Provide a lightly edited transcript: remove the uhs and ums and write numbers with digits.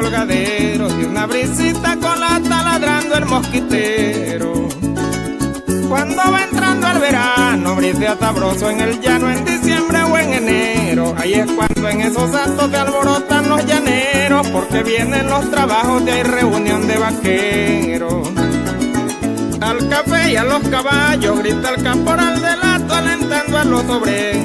colgaderos y una brisita con la taladrando el mosquitero. Cuando va entrando el verano, brisea sabroso en el llano, en diciembre o en enero. Ahí es cuando en esos actos se alborotan los llaneros, porque vienen los trabajos y hay reunión de vaqueros. Al café y a los caballos grita el caporal del hato alentando a los obreros.